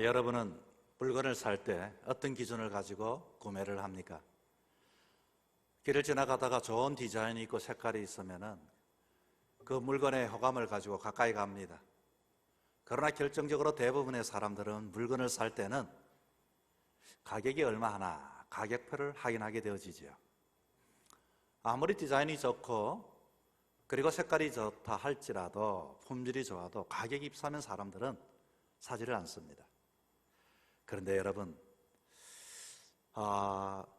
여러분은 물건을 살 때 어떤 기준을 가지고 구매를 합니까? 길을 지나가다가 좋은 디자인이 있고 색깔이 있으면 그 물건의 호감을 가지고 가까이 갑니다. 그러나 결정적으로 대부분의 사람들은 물건을 살 때는 가격이 얼마 하나 가격표를 확인하게 되어지죠. 아무리 디자인이 좋고 그리고 색깔이 좋다 할지라도 품질이 좋아도 가격이 비싸면 사람들은 사지를 않습니다. 그런데 여러분,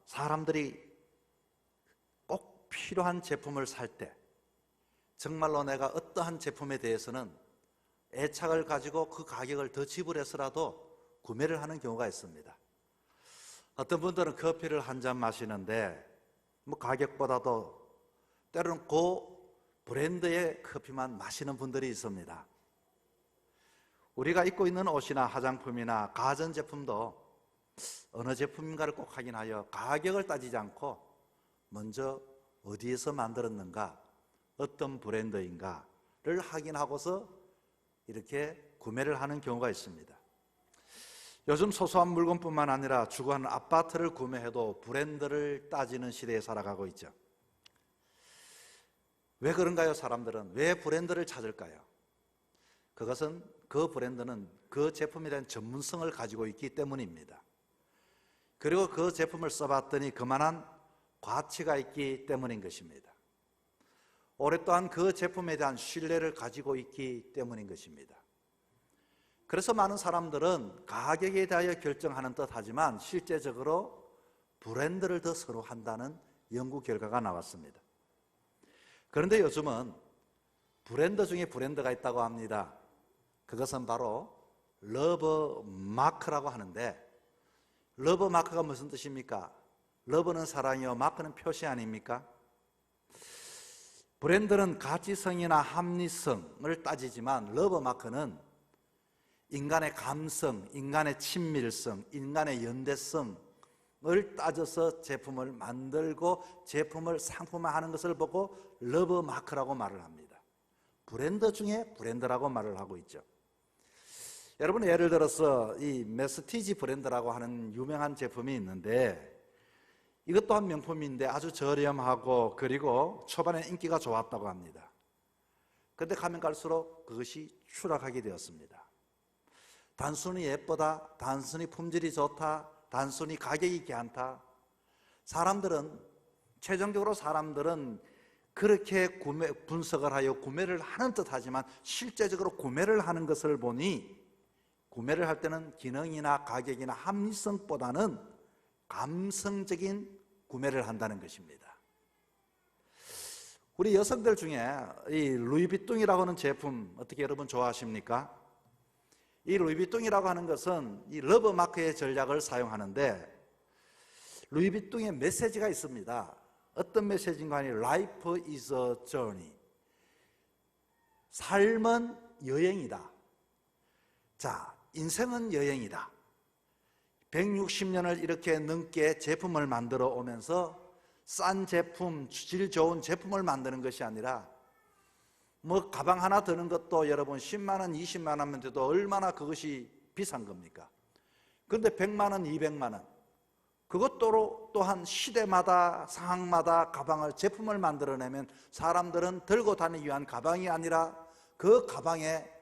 사람들이 꼭 필요한 제품을 살 때 정말로 내가 어떠한 제품에 대해서는 애착을 가지고 그 가격을 더 지불해서라도 구매를 하는 경우가 있습니다. 어떤 분들은 커피를 한 잔 마시는데 가격보다도 때로는 그 브랜드의 커피만 마시는 분들이 있습니다. 우리가 입고 있는 옷이나 화장품이나 가전제품도 어느 제품인가를 꼭 확인하여 가격을 따지지 않고 먼저 어디에서 만들었는가, 어떤 브랜드인가를 확인하고서 이렇게 구매를 하는 경우가 있습니다. 요즘 소소한 물건뿐만 아니라 주거하는 아파트를 구매해도 브랜드를 따지는 시대에 살아가고 있죠. 왜 그런가요? 사람들은 왜 브랜드를 찾을까요? 그것은 그 브랜드는 그 제품에 대한 전문성을 가지고 있기 때문입니다. 그리고 그 제품을 써봤더니 그만한 가치가 있기 때문인 것입니다. 오랫동안 그 제품에 대한 신뢰를 가지고 있기 때문인 것입니다. 그래서 많은 사람들은 가격에 대하여 결정하는 듯 하지만 실제적으로 브랜드를 더 선호한다는 연구 결과가 나왔습니다. 그런데 요즘은 브랜드 중에 브랜드가 있다고 합니다. 그것은 바로 러브 마크라고 하는데, 러브 마크가 무슨 뜻입니까? 러브는 사랑이요, 마크는 표시 아닙니까? 브랜드는 가치성이나 합리성을 따지지만 러브 마크는 인간의 감성, 인간의 친밀성, 인간의 연대성을 따져서 제품을 만들고 제품을 상품화하는 것을 보고 러브 마크라고 말을 합니다. 브랜드 중에 브랜드라고 말을 하고 있죠. 여러분, 예를 들어서 이 메스티지 브랜드라고 하는 유명한 제품이 있는데, 이것 또한 명품인데 아주 저렴하고 그리고 초반에 인기가 좋았다고 합니다. 그런데 가면 갈수록 그것이 추락하게 되었습니다. 단순히 예쁘다, 단순히 품질이 좋다, 단순히 가격이 괜찮다, 최종적으로 사람들은 그렇게 분석을 하여 구매를 하는 듯 하지만 실제적으로 구매를 하는 것을 보니 구매를 할 때는 기능이나 가격이나 합리성보다는 감성적인 구매를 한다는 것입니다. 우리 여성들 중에 이 루이비통이라고 하는 제품 어떻게 여러분 좋아하십니까? 이 루이비통이라고 하는 것은 이 러브 마크의 전략을 사용하는데, 루이비통의 메시지가 있습니다. 어떤 메시지인가 하니 Life is a journey. 삶은 여행이다. 자, 인생은 여행이다. 160년을 이렇게 넘게 제품을 만들어 오면서 싼 제품, 질 좋은 제품을 만드는 것이 아니라 가방 하나 드는 것도 여러분 10만 원, 20만 원만 돼도 얼마나 그것이 비싼 겁니까? 그런데 100만 원, 200만 원, 그것도 또한 시대마다 상황마다 제품을 만들어내면 사람들은 들고 다니기 위한 가방이 아니라 그 가방에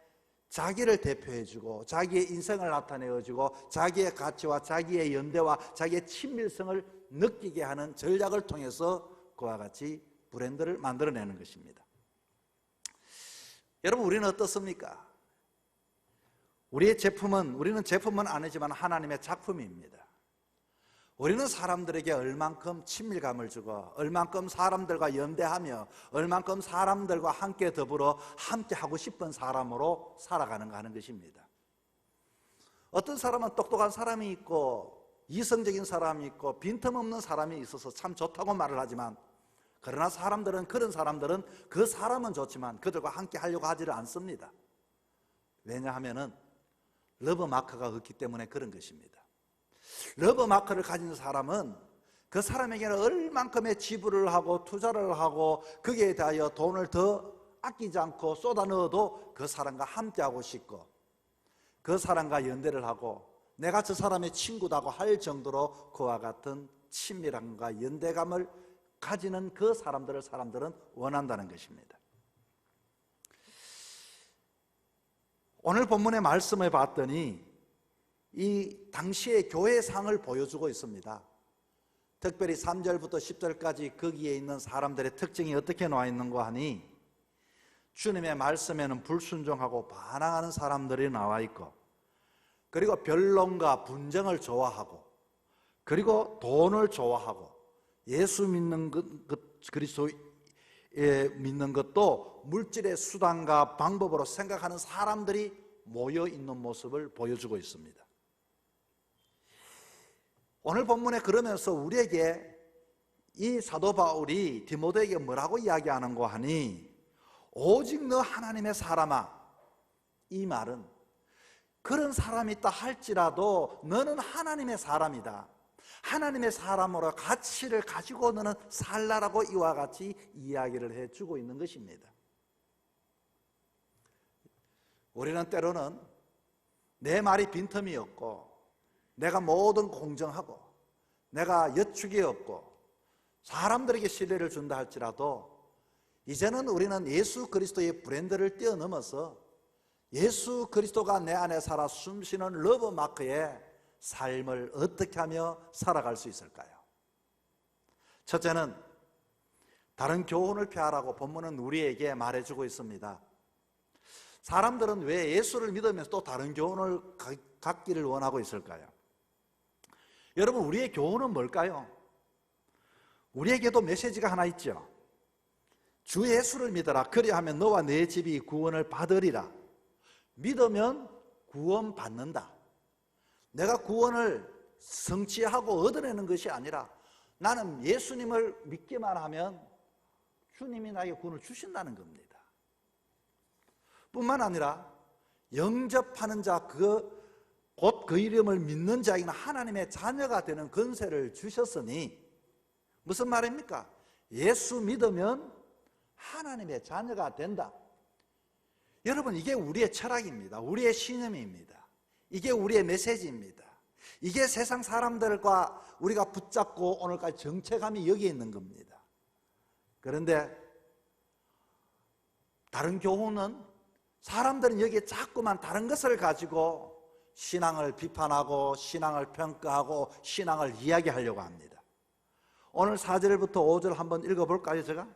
자기를 대표해주고 자기의 인생을 나타내어주고 자기의 가치와 자기의 연대와 자기의 친밀성을 느끼게 하는 전략을 통해서 그와 같이 브랜드를 만들어내는 것입니다. 여러분, 우리는 어떻습니까? 우리는 제품은 아니지만 하나님의 작품입니다. 우리는 사람들에게 얼만큼 친밀감을 주고 얼만큼 사람들과 연대하며 얼만큼 사람들과 함께 더불어 함께 하고 싶은 사람으로 살아가는가 하는 것입니다. 어떤 사람은 똑똑한 사람이 있고 이성적인 사람이 있고 빈틈없는 사람이 있어서 참 좋다고 말을 하지만, 그러나 그런 사람들은 그 사람은 좋지만 그들과 함께 하려고 하지를 않습니다. 왜냐하면은 러브 마크가 없기 때문에 그런 것입니다. 러브 마크를 가진 사람은 그 사람에게는 얼만큼의 지불을 하고 투자를 하고 거기에 대하여 돈을 더 아끼지 않고 쏟아 넣어도 그 사람과 함께하고 싶고 그 사람과 연대를 하고 내가 저 사람의 친구다고 할 정도로 그와 같은 친밀함과 연대감을 가지는 그 사람들은 원한다는 것입니다. 오늘 본문의 말씀을 봤더니 이 당시의 교회상을 보여주고 있습니다. 특별히 3절부터 10절까지 거기에 있는 사람들의 특징이 어떻게 나와 있는가 하니 주님의 말씀에는 불순종하고 반항하는 사람들이 나와 있고, 그리고 변론과 분쟁을 좋아하고, 그리고 돈을 좋아하고, 예수 믿는 것, 그리스도에 믿는 것도 물질의 수단과 방법으로 생각하는 사람들이 모여 있는 모습을 보여주고 있습니다. 오늘 본문에 그러면서 우리에게 이 사도 바울이 디모데에게 뭐라고 이야기하는가 하니, 오직 너 하나님의 사람아, 이 말은 그런 사람이 있다 할지라도 너는 하나님의 사람이다, 하나님의 사람으로 가치를 가지고 너는 살라라고 이와 같이 이야기를 해주고 있는 것입니다. 우리는 때로는 내 말이 빈틈이 없고 내가 뭐든 공정하고 내가 여축이 없고 사람들에게 신뢰를 준다 할지라도 이제는 우리는 예수 그리스도의 브랜드를 뛰어넘어서 예수 그리스도가 내 안에 살아 숨쉬는 러브 마크의 삶을 어떻게 하며 살아갈 수 있을까요? 첫째는 다른 교훈을 피하라고 본문은 우리에게 말해주고 있습니다. 사람들은 왜 예수를 믿으면서 또 다른 교훈을 갖기를 원하고 있을까요? 여러분, 우리의 교훈은 뭘까요? 우리에게도 메시지가 하나 있죠. 주 예수를 믿어라. 그리하면 너와 내 집이 구원을 받으리라. 믿으면 구원 받는다. 내가 구원을 성취하고 얻어내는 것이 아니라 나는 예수님을 믿기만 하면 주님이 나에게 구원을 주신다는 겁니다. 뿐만 아니라 영접하는 자, 곧 그 이름을 믿는 자에게는 하나님의 자녀가 되는 권세를 주셨으니, 무슨 말입니까? 예수 믿으면 하나님의 자녀가 된다. 여러분, 이게 우리의 철학입니다. 우리의 신념입니다. 이게 우리의 메시지입니다. 이게 세상 사람들과 우리가 붙잡고 오늘까지 정체감이 여기에 있는 겁니다. 그런데 다른 교훈은 사람들은 여기에 자꾸만 다른 것을 가지고 신앙을 비판하고 신앙을 평가하고 신앙을 이야기하려고 합니다. 오늘 4절부터 5절 한번 읽어볼까요, 제가?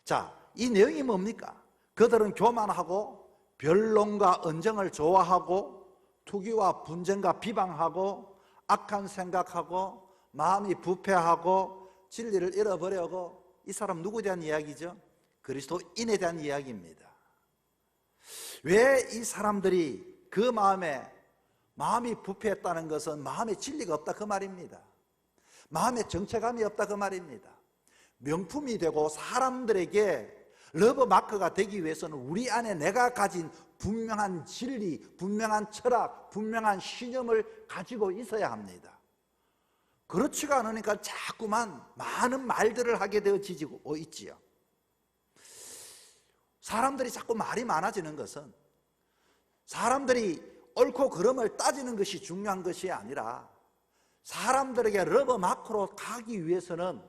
자, 이 내용이 뭡니까? 그들은 교만하고 변론과 언쟁을 좋아하고 투기와 분쟁과 비방하고 악한 생각하고 마음이 부패하고 진리를 잃어버려고, 이 사람 누구에 대한 이야기죠? 그리스도인에 대한 이야기입니다. 왜 이 사람들이 그 마음이 부패했다는 것은 마음에 진리가 없다 그 말입니다. 마음에 정체감이 없다 그 말입니다. 명품이 되고 사람들에게 러브 마크가 되기 위해서는 우리 안에 내가 가진 분명한 진리, 분명한 철학, 분명한 신념을 가지고 있어야 합니다. 그렇지가 않으니까 자꾸만 많은 말들을 하게 되어지고 있지요. 사람들이 자꾸 말이 많아지는 것은 사람들이 옳고 그름을 따지는 것이 중요한 것이 아니라 사람들에게 러브 마크로 가기 위해서는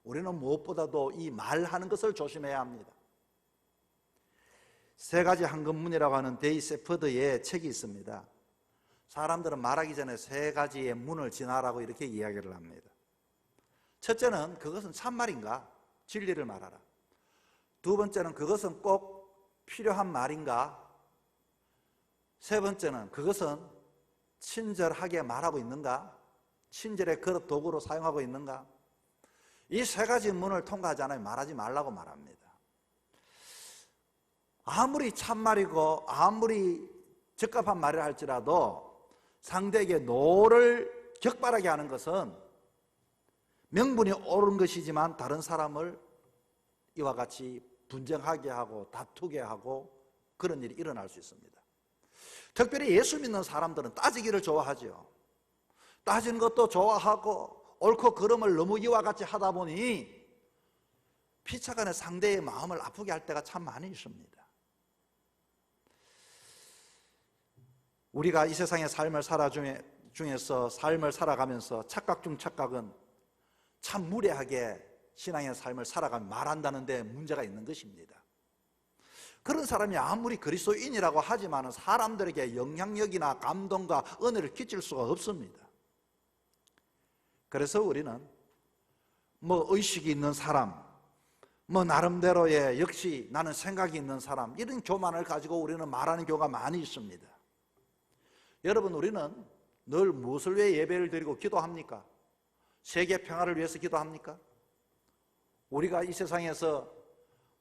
우리는 무엇보다도 이 말하는 것을 조심해야 합니다. 세 가지 황금문이라고 하는 데이 세퍼드의 책이 있습니다. 사람들은 말하기 전에 세 가지의 문을 지나라고 이렇게 이야기를 합니다. 첫째는 그것은 참말인가? 진리를 말하라. 두 번째는 그것은 꼭 필요한 말인가? 세 번째는 그것은 친절하게 말하고 있는가? 친절의 그릇 도구로 사용하고 있는가? 이 세 가지 문을 통과하지 않으면 말하지 말라고 말합니다. 아무리 참말이고 아무리 적합한 말을 할지라도 상대에게 노를 격발하게 하는 것은 명분이 옳은 것이지만 다른 사람을 이와 같이 분쟁하게 하고 다투게 하고 그런 일이 일어날 수 있습니다. 특별히 예수 믿는 사람들은 따지기를 좋아하죠. 따지는 것도 좋아하고 옳고 그름을 너무 이와 같이 하다 보니 피차간에 상대의 마음을 아프게 할 때가 참 많이 있습니다. 우리가 이 세상의 삶을 중에서 삶을 살아가면서 착각 중 착각은 참 무례하게 신앙의 삶을 살아가며 말한다는 데 문제가 있는 것입니다. 그런 사람이 아무리 그리스도인이라고 하지만 사람들에게 영향력이나 감동과 은혜를 끼칠 수가 없습니다. 그래서 우리는 의식이 있는 사람, 나름대로의 역시 나는 생각이 있는 사람, 이런 교만을 가지고 우리는 말하는 경우가 많이 있습니다. 여러분, 우리는 늘 무엇을 위해 예배를 드리고 기도합니까? 세계 평화를 위해서 기도합니까? 우리가 이 세상에서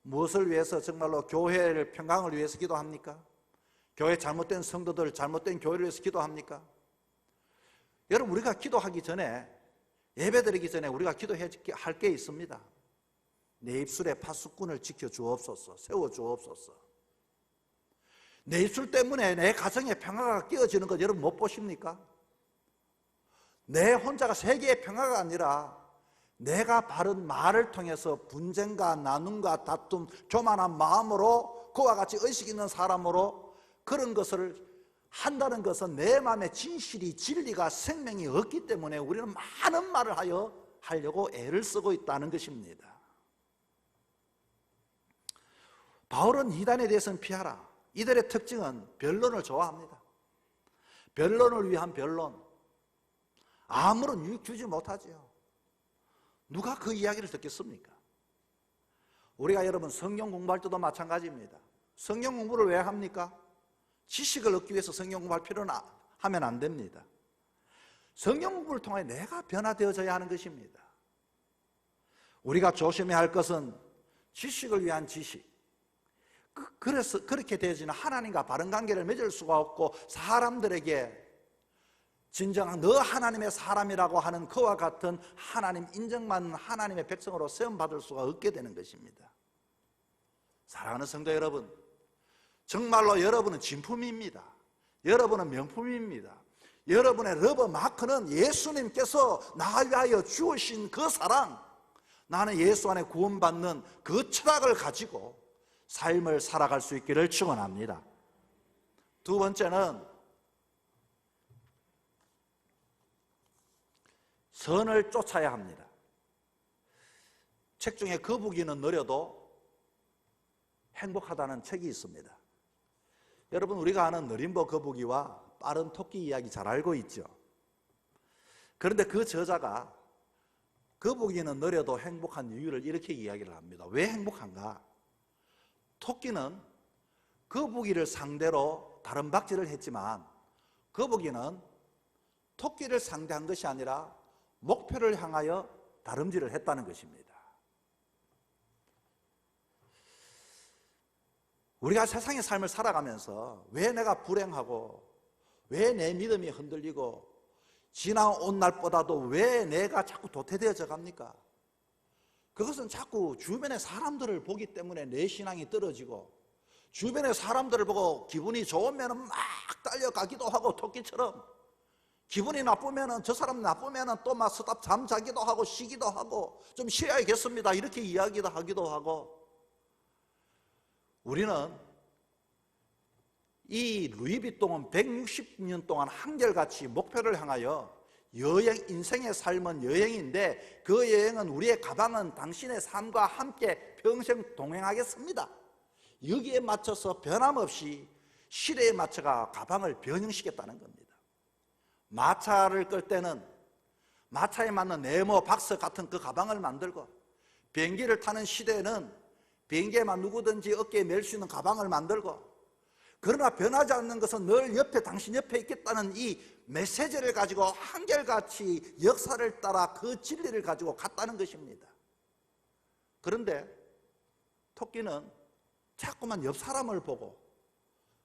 무엇을 위해서 정말로 교회를 평강을 위해서 기도합니까? 교회 잘못된 성도들, 잘못된 교회를 위해서 기도합니까? 여러분, 우리가 기도하기 전에, 예배 드리기 전에 우리가 기도해야 할 게 있습니다. 내 입술에 파수꾼을 지켜주옵소서, 세워주옵소서. 내 입술 때문에 내 가정에 평화가 깨어지는 것 여러분 못 보십니까? 내 혼자가 세계의 평화가 아니라 내가 바른 말을 통해서 분쟁과 나눔과 다툼, 교만한 마음으로 그와 같이 의식 있는 사람으로 그런 것을 한다는 것은 내 마음에 진실이, 진리가, 생명이 없기 때문에 우리는 많은 말을 하려고 애를 쓰고 있다는 것입니다. 바울은 이단에 대해서는 피하라. 이들의 특징은 변론을 좋아합니다. 변론을 위한 변론. 아무런 유익 주지 못하죠. 누가 그 이야기를 듣겠습니까? 우리가 여러분 성경 공부할 때도 마찬가지입니다. 성경 공부를 왜 합니까? 지식을 얻기 위해서 성경 공부할 필요는 하면 안 됩니다. 성경 공부를 통해 내가 변화되어져야 하는 것입니다. 우리가 조심해야 할 것은 지식을 위한 지식. 그래서 그렇게 되어지는 하나님과 바른 관계를 맺을 수가 없고 사람들에게 진정한 너 하나님의 사람이라고 하는 그와 같은 하나님 인정받는 하나님의 백성으로 세움받을 수가 없게 되는 것입니다. 사랑하는 성도 여러분, 정말로 여러분은 진품입니다. 여러분은 명품입니다. 여러분의 러버 마크는 예수님께서 나 위하여 주으신 그 사랑, 나는 예수 안에 구원받는 그 철학을 가지고 삶을 살아갈 수 있기를 축원합니다. 두 번째는 선을 쫓아야 합니다. 책 중에 거북이는 느려도 행복하다는 책이 있습니다. 여러분, 우리가 아는 느림보 거북이와 빠른 토끼 이야기 잘 알고 있죠. 그런데 그 저자가 거북이는 느려도 행복한 이유를 이렇게 이야기를 합니다. 왜 행복한가? 토끼는 거북이를 상대로 다른 박질을 했지만 거북이는 토끼를 상대한 것이 아니라 목표를 향하여 다름질을 했다는 것입니다. 우리가 세상의 삶을 살아가면서 왜 내가 불행하고 왜 내 믿음이 흔들리고 지나온 날보다도 왜 내가 자꾸 도태되어져 갑니까? 그것은 자꾸 주변의 사람들을 보기 때문에 내 신앙이 떨어지고 주변의 사람들을 보고 기분이 좋으면 막 달려가기도 하고 토끼처럼 기분이 나쁘면 저 사람 나쁘면 또 막 스탑 잠자기도 하고 쉬기도 하고 좀 쉬어야겠습니다 이렇게 이야기도 하기도 하고 우리는 이 루이비통은 160년 동안 한결같이 목표를 향하여 여행, 인생의 삶은 여행인데 그 여행은 우리의 가방은 당신의 삶과 함께 평생 동행하겠습니다. 여기에 맞춰서 변함없이 시대에 맞춰가 가방을 변형시켰다는 겁니다. 마차를 끌 때는 마차에 맞는 네모, 박스 같은 그 가방을 만들고 비행기를 타는 시대에는 비행기에만 누구든지 어깨에 멜 수 있는 가방을 만들고 그러나 변하지 않는 것은 늘 옆에 당신 옆에 있겠다는 이 메시지를 가지고 한결같이 역사를 따라 그 진리를 가지고 갔다는 것입니다. 그런데 토끼는 자꾸만 옆 사람을 보고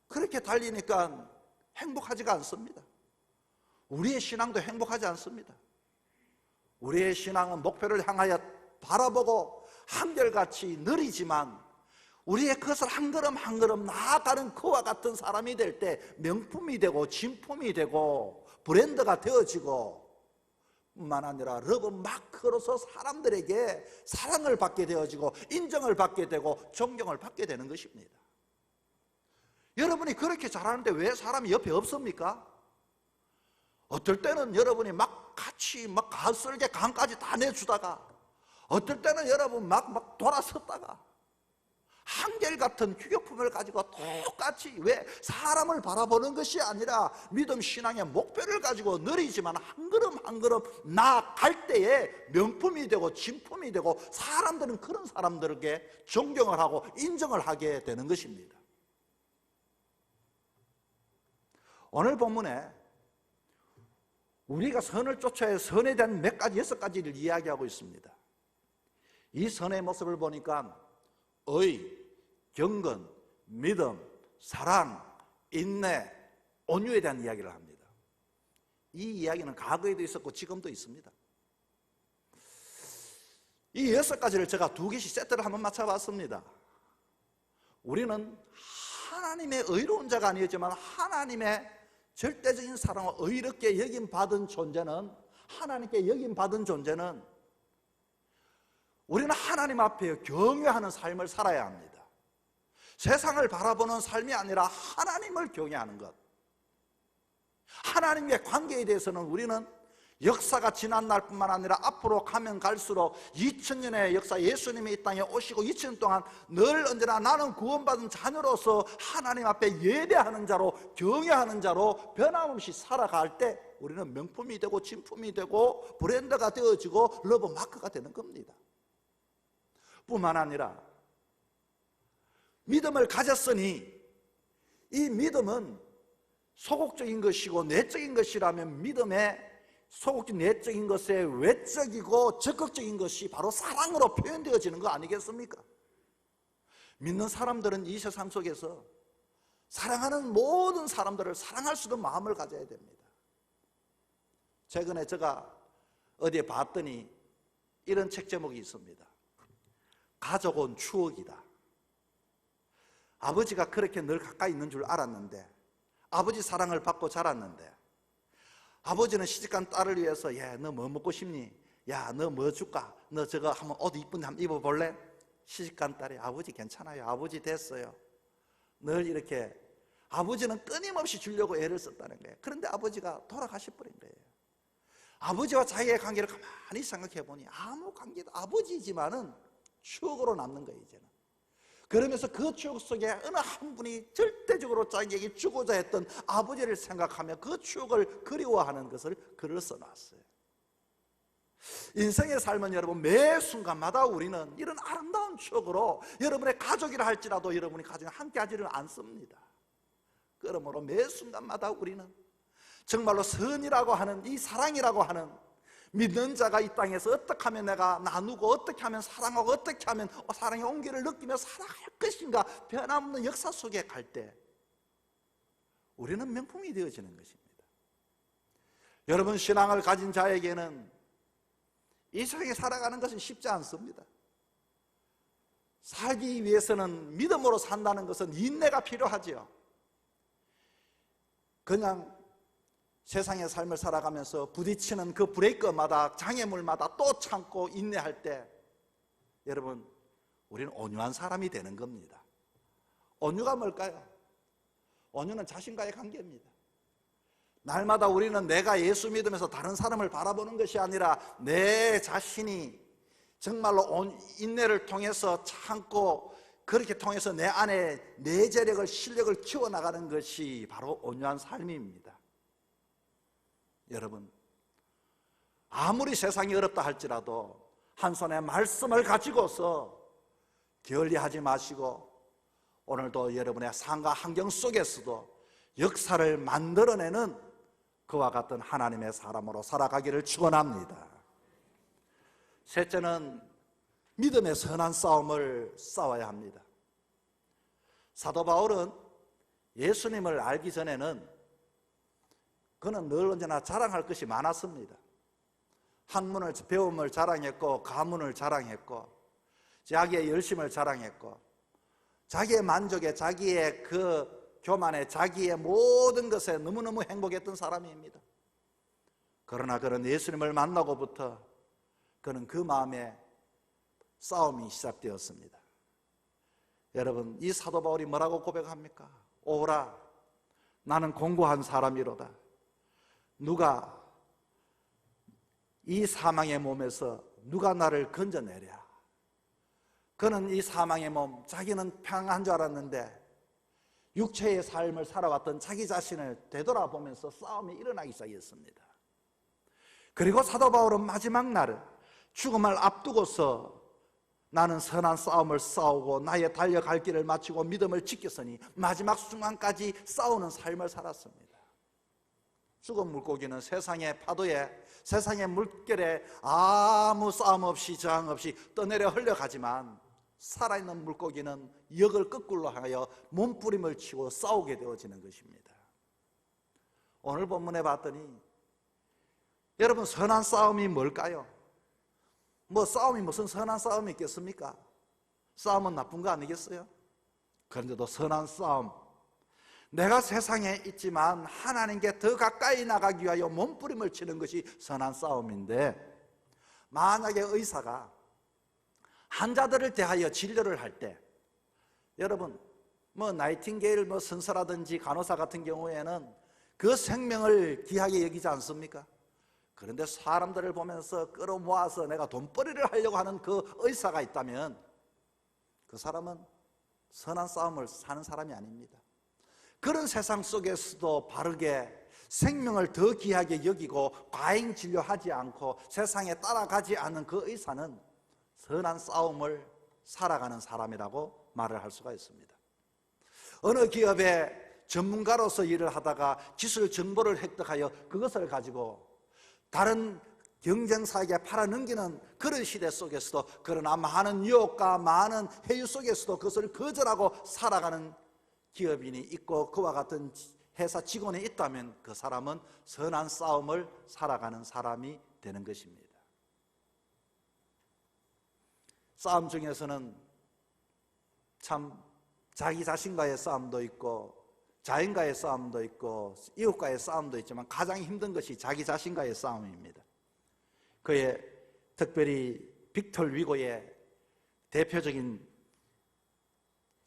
그렇게 달리니까 행복하지가 않습니다. 우리의 신앙도 행복하지 않습니다. 우리의 신앙은 목표를 향하여 바라보고 한결같이 느리지만 우리의 그것을 한 걸음 한 걸음 나아가는 그와 같은 사람이 될 때 명품이 되고 진품이 되고 브랜드가 되어지고, 뿐만 아니라 러브 마크로서 사람들에게 사랑을 받게 되어지고 인정을 받게 되고 존경을 받게 되는 것입니다. 여러분이 그렇게 잘하는데 왜 사람이 옆에 없습니까? 어떨 때는 여러분이 막 같이 막 가슬게 강까지 다 내주다가, 어떨 때는 여러분 막 돌아섰다가 한결같은 규격품을 가지고 똑같이, 왜 사람을 바라보는 것이 아니라 믿음 신앙의 목표를 가지고 느리지만 한 걸음 한 걸음 나아갈 때에 명품이 되고 진품이 되고 사람들은 그런 사람들에게 존경을 하고 인정을 하게 되는 것입니다. 오늘 본문에 우리가 선을 쫓아야 선에 대한 몇 가지, 6가지를 이야기하고 있습니다. 이 선의 모습을 보니까 의, 경건, 믿음, 사랑, 인내, 온유에 대한 이야기를 합니다. 이 이야기는 과거에도 있었고 지금도 있습니다. 이 6가지를 제가 2개씩 세트를 한번 맞춰봤습니다. 우리는 하나님의 의로운 자가 아니었지만 하나님의 절대적인 사랑을 의롭게 여김받은 존재는, 하나님께 여김받은 존재는 우리는 하나님 앞에 경외하는 삶을 살아야 합니다. 세상을 바라보는 삶이 아니라 하나님을 경외하는 것, 하나님의 관계에 대해서는 우리는 역사가 지난 날뿐만 아니라 앞으로 가면 갈수록 2000년의 역사, 예수님이 이 땅에 오시고 2000년 동안 늘 언제나 나는 구원받은 자녀로서 하나님 앞에 예배하는 자로, 경외하는 자로 변함없이 살아갈 때 우리는 명품이 되고 진품이 되고 브랜드가 되어지고 러브 마크가 되는 겁니다. 뿐만 아니라 믿음을 가졌으니 이 믿음은 소극적인 것이고 내적인 것이라면 믿음의 소극적 내적인 것의 외적이고 적극적인 것이 바로 사랑으로 표현되어지는 거 아니겠습니까? 믿는 사람들은 이 세상 속에서 사랑하는 모든 사람들을 사랑할 수 있는 마음을 가져야 됩니다. 최근에 제가 어디에 봤더니 이런 책 제목이 있습니다. 가족은 추억이다. 아버지가 그렇게 늘 가까이 있는 줄 알았는데, 아버지 사랑을 받고 자랐는데, 아버지는 시집간 딸을 위해서 야, 너 뭐 먹고 싶니? 야, 너 뭐 줄까? 너 저거 한번 옷 이쁜데 한번 입어볼래? 시집간 딸이 아버지 괜찮아요. 아버지 됐어요. 늘 이렇게 아버지는 끊임없이 주려고 애를 썼다는 거예요. 그런데 아버지가 돌아가셔버린 거예요. 아버지와 자기의 관계를 가만히 생각해 보니 아무 관계도 아버지지만은 추억으로 남는 거예요, 이제는. 그러면서 그 추억 속에 어느 한 분이 절대적으로 자기에게 주고자 했던 아버지를 생각하며 그 추억을 그리워하는 것을 글을 써놨어요. 인생의 삶은 여러분 매 순간마다 우리는 이런 아름다운 추억으로, 여러분의 가족이라 할지라도 여러분이 가정에 함께 하지를 않습니다. 그러므로 매 순간마다 우리는 정말로 선이라고 하는, 이 사랑이라고 하는 믿는 자가 이 땅에서 어떻게 하면 내가 나누고 어떻게 하면 사랑하고 어떻게 하면 사랑의 온기를 느끼며 살아갈 것인가, 변함없는 역사 속에 갈 때 우리는 명품이 되어지는 것입니다. 여러분, 신앙을 가진 자에게는 이 세상에 살아가는 것은 쉽지 않습니다. 살기 위해서는, 믿음으로 산다는 것은 인내가 필요하지요. 그냥 세상의 삶을 살아가면서 부딪히는 그 브레이크마다, 장애물마다 또 참고 인내할 때 여러분, 우리는 온유한 사람이 되는 겁니다. 온유가 뭘까요? 온유는 자신과의 관계입니다. 날마다 우리는 내가 예수 믿으면서 다른 사람을 바라보는 것이 아니라 내 자신이 정말로 인내를 통해서 참고, 그렇게 통해서 내 안에 내재력을, 실력을 키워나가는 것이 바로 온유한 삶입니다. 여러분, 아무리 세상이 어렵다 할지라도 한 손에 말씀을 가지고서 게을리하지 마시고, 오늘도 여러분의 삶과 환경 속에서도 역사를 만들어내는 그와 같은 하나님의 사람으로 살아가기를 축원합니다. 셋째는 믿음의 선한 싸움을 싸워야 합니다. 사도 바울은 예수님을 알기 전에는 그는 늘 언제나 자랑할 것이 많았습니다. 학문을, 배움을 자랑했고, 가문을 자랑했고, 자기의 열심을 자랑했고, 자기의 만족에, 자기의 그 교만에, 자기의 모든 것에 너무너무 행복했던 사람입니다. 그러나 그는 예수님을 만나고부터 그는 그 마음에 싸움이 시작되었습니다. 여러분, 이 사도 바울이 뭐라고 고백합니까? 오라, 나는 공고한 사람이로다. 누가 이 사망의 몸에서 누가 나를 건져내랴. 그는 이 사망의 몸, 자기는 평안한 줄 알았는데 육체의 삶을 살아왔던 자기 자신을 되돌아보면서 싸움이 일어나기 시작했습니다. 그리고 사도 바울은 마지막 날 죽음을 앞두고서 나는 선한 싸움을 싸우고 나의 달려갈 길을 마치고 믿음을 지켰으니 마지막 순간까지 싸우는 삶을 살았습니다. 죽은 물고기는 세상의 파도에, 세상의 물결에 아무 싸움 없이 저항 없이 떠내려 흘러가지만 살아있는 물고기는 역을 거꾸로 하여 몸부림을 치고 싸우게 되어지는 것입니다. 오늘 본문에 봤더니 여러분, 선한 싸움이 뭘까요? 싸움이 무슨 선한 싸움이 있겠습니까? 싸움은 나쁜 거 아니겠어요? 그런데도 선한 싸움, 내가 세상에 있지만 하나님께 더 가까이 나가기 위하여 몸부림을 치는 것이 선한 싸움인데, 만약에 의사가 환자들을 대하여 진료를 할 때, 여러분 나이팅게일 선사라든지 간호사 같은 경우에는 그 생명을 귀하게 여기지 않습니까? 그런데 사람들을 보면서 끌어모아서 내가 돈벌이를 하려고 하는 그 의사가 있다면 그 사람은 선한 싸움을 사는 사람이 아닙니다. 그런 세상 속에서도 바르게 생명을 더 귀하게 여기고 과잉 진료하지 않고 세상에 따라가지 않는 그 의사는 선한 싸움을 살아가는 사람이라고 말을 할 수가 있습니다. 어느 기업의 전문가로서 일을 하다가 기술 정보를 획득하여 그것을 가지고 다른 경쟁사에게 팔아넘기는 그런 시대 속에서도, 그러나 많은 유혹과 많은 해유 속에서도 그것을 거절하고 살아가는 기업인이 있고 그와 같은 회사 직원이 있다면 그 사람은 선한 싸움을 살아가는 사람이 되는 것입니다. 싸움 중에서는 참 자기 자신과의 싸움도 있고 자연과의 싸움도 있고 이웃과의 싸움도 있지만 가장 힘든 것이 자기 자신과의 싸움입니다. 그의 특별히 빅톨 위고의 대표적인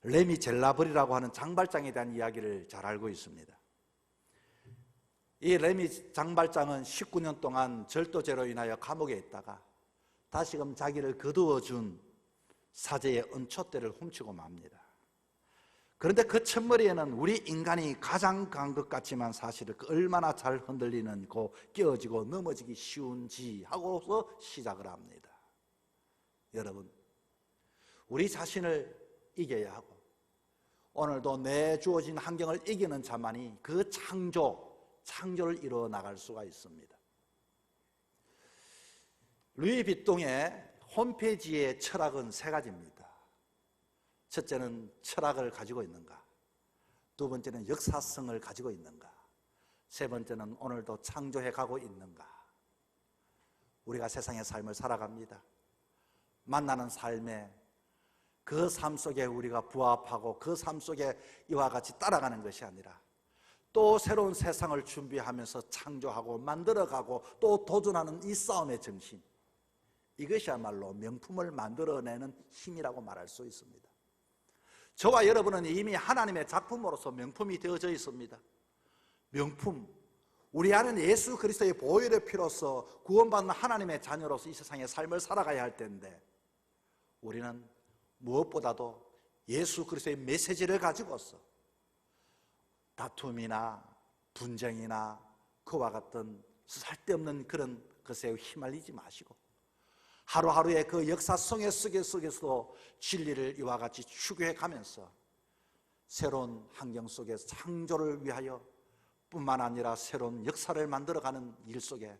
레미 젤라벌이라고 하는 장발장에 대한 이야기를 잘 알고 있습니다. 이 레미 장발장은 19년 동안 절도죄로 인하여 감옥에 있다가 다시금 자기를 거두어준 사제의 은촛대를 훔치고 맙니다. 그런데 그 첫머리에는 우리 인간이 가장 강한 것 같지만 사실은 얼마나 잘 흔들리는 고 끼어지고 넘어지기 쉬운지 하고서 시작을 합니다. 여러분, 우리 자신을 이겨야 하고 오늘도 내 주어진 환경을 이기는 자만이 그 창조를 이루어 나갈 수가 있습니다. 루이 비통의 홈페이지의 철학은 세 가지입니다. 첫째는 철학을 가지고 있는가, 두 번째는 역사성을 가지고 있는가, 세 번째는 오늘도 창조해 가고 있는가. 우리가 세상의 삶을 살아갑니다. 만나는 삶에 그 삶 속에 우리가 부합하고 그 삶 속에 이와 같이 따라가는 것이 아니라 또 새로운 세상을 준비하면서 창조하고 만들어가고 또 도전하는 이 싸움의 정신, 이것이야말로 명품을 만들어내는 힘이라고 말할 수 있습니다. 저와 여러분은 이미 하나님의 작품으로서 명품이 되어져 있습니다. 명품, 우리 안에는 예수 그리스도의 보혈의 피로서 구원받는 하나님의 자녀로서 이 세상의 삶을 살아가야 할 텐데, 우리는 무엇보다도 예수 그리스도의 메시지를 가지고서 다툼이나 분쟁이나 그와 같은 쓸데없는 그런 것에 휘말리지 마시고 하루하루의 그 역사성의 속에서도 진리를 이와 같이 추구해 가면서 새로운 환경 속에서 창조를 위하여 뿐만 아니라 새로운 역사를 만들어가는 일 속에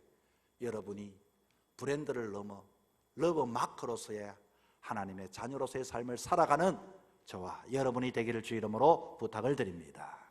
여러분이 브랜드를 넘어 러브 마크로서의 하나님의 자녀로서의 삶을 살아가는 저와 여러분이 되기를 주 이름으로 부탁을 드립니다.